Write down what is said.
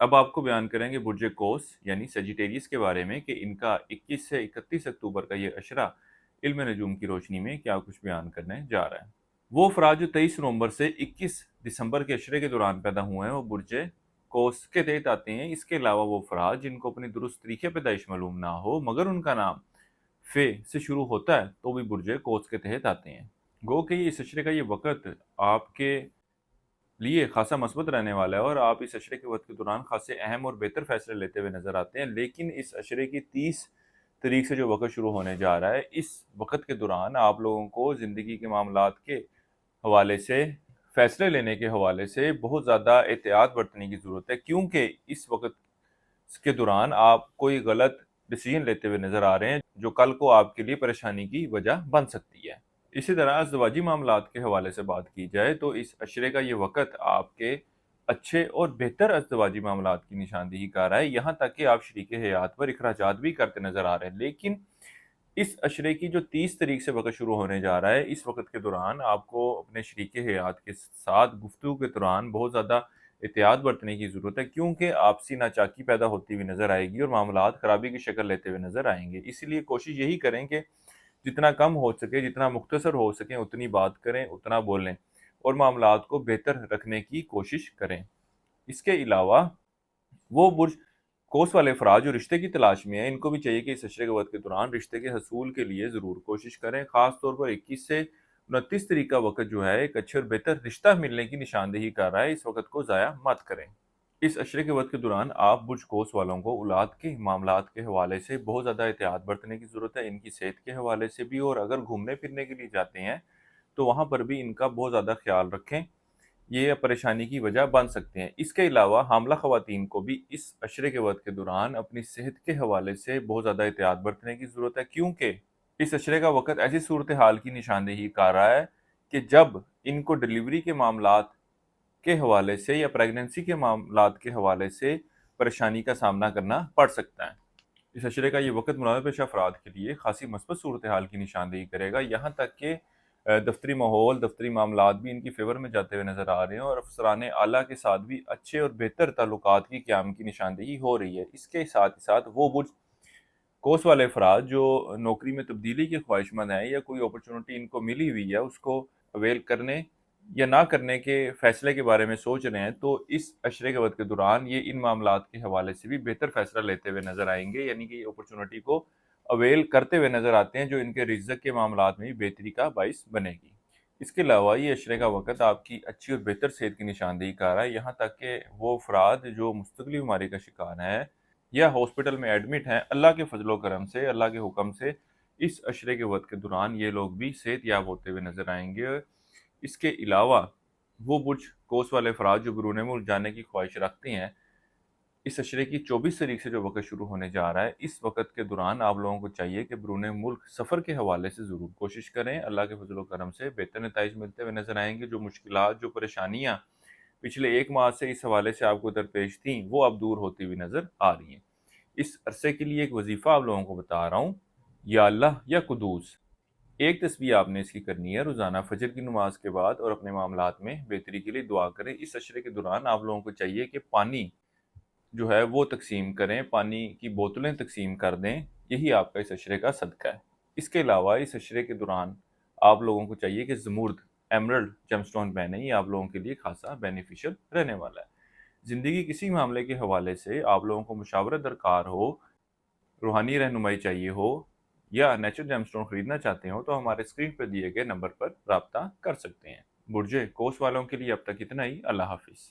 اب آپ کو بیان کریں گے برج قوس یعنی سیجیٹیریس کے بارے میں کہ ان کا 21 سے 31 اکتوبر کا یہ اشرہ علم نجوم کی روشنی میں کیا کچھ بیان کرنے جا رہا ہے۔ وہ افراد جو 23 نومبر سے 21 دسمبر کے اشرے کے دوران پیدا ہوئے ہیں وہ برج قوس کے تحت آتے ہیں۔ اس کے علاوہ وہ افراد جن کو اپنی درست تاریخ پیدائش معلوم نہ ہو مگر ان کا نام فے سے شروع ہوتا ہے تو بھی برج قوس کے تحت آتے ہیں۔ گو کہ اس اشرے کا یہ وقت آپ کے لیے خاصا مثبت رہنے والا ہے اور آپ اس اشرے کے وقت کے دوران خاصے اہم اور بہتر فیصلے لیتے ہوئے نظر آتے ہیں، لیکن اس اشرے کی 30 تاریخ سے جو وقت شروع ہونے جا رہا ہے اس وقت کے دوران آپ لوگوں کو زندگی کے معاملات کے حوالے سے فیصلے لینے کے حوالے سے بہت زیادہ احتیاط برتنے کی ضرورت ہے، کیونکہ اس وقت کے دوران آپ کوئی غلط ڈیسیژن لیتے ہوئے نظر آ رہے ہیں جو کل کو آپ کے لیے پریشانی کی وجہ بن سکتی ہے۔ اسی طرح ازدواجی معاملات کے حوالے سے بات کی جائے تو اس اشرے کا یہ وقت آپ کے اچھے اور بہتر ازدواجی معاملات کی نشاندہی کر رہا ہے، یہاں تک کہ آپ شریک حیات پر اخراجات بھی کرتے نظر آ رہے ہیں، لیکن اس اشرے کی جو 30 تاریخ سے وقت شروع ہونے جا رہا ہے اس وقت کے دوران آپ کو اپنے شریک حیات کے ساتھ گفتگو کے دوران بہت زیادہ احتیاط برتنے کی ضرورت ہے، کیونکہ آپسی ناچاکی پیدا ہوتی ہوئی نظر آئے گی اور معاملات خرابی کی شکل لیتے ہوئے نظر آئیں گے۔ اسی لیے کوشش یہی کریں کہ جتنا کم ہو سکے، جتنا مختصر ہو سکے اتنی بات کریں، اتنا بولیں اور معاملات کو بہتر رکھنے کی کوشش کریں۔ اس کے علاوہ وہ برج قوس والے افراد جو رشتے کی تلاش میں ہیں ان کو بھی چاہیے کہ اس اشرے کے وقت کے دوران رشتے کے حصول کے لیے ضرور کوشش کریں، خاص طور پر 21 سے 29 تاریخ کا وقت جو ہے ایک اچھے اور بہتر رشتہ ملنے کی نشاندہی کر رہا ہے، اس وقت کو ضائع مت کریں۔ اس اشرے کے وقت کے دوران آپ برج قوس والوں کو اولاد کے معاملات کے حوالے سے بہت زیادہ احتیاط برتنے کی ضرورت ہے، ان کی صحت کے حوالے سے بھی، اور اگر گھومنے پھرنے کے لیے جاتے ہیں تو وہاں پر بھی ان کا بہت زیادہ خیال رکھیں، یہ پریشانی کی وجہ بن سکتے ہیں۔ اس کے علاوہ حاملہ خواتین کو بھی اس اشرے کے وقت کے دوران اپنی صحت کے حوالے سے بہت زیادہ احتیاط برتنے کی ضرورت ہے، کیونکہ اس اشرے کا وقت ایسی صورتحال کی نشاندہی کر رہا ہے کہ جب ان کو ڈیلیوری کے معاملات کے حوالے سے یا پریگننسی کے معاملات کے حوالے سے پریشانی کا سامنا کرنا پڑ سکتا ہے۔ اس اشرے کا یہ وقت ملازمت پیشہ افراد کے لیے خاصی مثبت صورتحال کی نشاندہی کرے گا، یہاں تک کہ دفتری ماحول، دفتری معاملات بھی ان کی فیور میں جاتے ہوئے نظر آ رہے ہیں اور افسران اعلیٰ کے ساتھ بھی اچھے اور بہتر تعلقات کی قیام کی نشاندہی ہو رہی ہے۔ اس کے ساتھ ہی ساتھ وہ برج قوس والے افراد جو نوکری میں تبدیلی کے خواہش مند ہیں یا کوئی اپرچونٹی ان کو ملی ہوئی ہے اس کو اویل کرنے یا نہ کرنے کے فیصلے کے بارے میں سوچ رہے ہیں تو اس اشرے کے وقت کے دوران یہ ان معاملات کے حوالے سے بھی بہتر فیصلہ لیتے ہوئے نظر آئیں گے، یعنی کہ یہ اپرچونٹی کو اویل کرتے ہوئے نظر آتے ہیں جو ان کے رزق کے معاملات میں بھی بہتری کا باعث بنے گی۔ اس کے علاوہ یہ اشرے کا وقت آپ کی اچھی اور بہتر صحت کی نشاندہی کر رہا ہے، یہاں تک کہ وہ افراد جو مستقلی بیماری کا شکار ہیں یا ہاسپٹل میں ایڈمٹ ہیں، اللہ کے فضل و کرم سے، اللہ کے حکم سے اس اشرے کے وقت کے دوران یہ لوگ بھی صحت یاب ہوتے ہوئے نظر آئیں گے۔ اس کے علاوہ وہ برج قوس والے افراد جو بیرون ملک جانے کی خواہش رکھتے ہیں، اس اشرے کی 24 تاریخ سے جو وقت شروع ہونے جا رہا ہے اس وقت کے دوران آپ لوگوں کو چاہیے کہ بیرون ملک سفر کے حوالے سے ضرور کوشش کریں، اللہ کے فضل و کرم سے بہتر نتائج ملتے ہوئے نظر آئیں گے۔ جو مشکلات، جو پریشانیاں پچھلے ایک ماہ سے اس حوالے سے آپ کو درپیش تھیں وہ اب دور ہوتی ہوئی نظر آ رہی ہیں۔ اس عرصے کے لیے ایک وظیفہ آپ لوگوں کو بتا رہا ہوں، یا اللہ یا قدوس، ایک تسبیح آپ نے اس کی کرنی ہے روزانہ فجر کی نماز کے بعد، اور اپنے معاملات میں بہتری کے لیے دعا کریں۔ اس اشرے کے دوران آپ لوگوں کو چاہیے کہ پانی جو ہے وہ تقسیم کریں، پانی کی بوتلیں تقسیم کر دیں، یہی آپ کا اس اشرے کا صدقہ ہے۔ اس کے علاوہ اس اشرے کے دوران آپ لوگوں کو چاہیے کہ زمرد ایمرلڈ جیم سٹون پہنیں، یہ آپ لوگوں کے لیے خاصا بینیفیشل رہنے والا ہے۔ زندگی کسی معاملے کے حوالے سے آپ لوگوں کو مشاورت درکار ہو، روحانی رہنمائی چاہیے ہو یا نیچرل جیم سٹون خریدنا چاہتے ہو تو ہمارے اسکرین پر دیے گئے نمبر پر رابطہ کر سکتے ہیں۔ برج قوس والوں کے لیے اب تک اتنا ہی، اللہ حافظ۔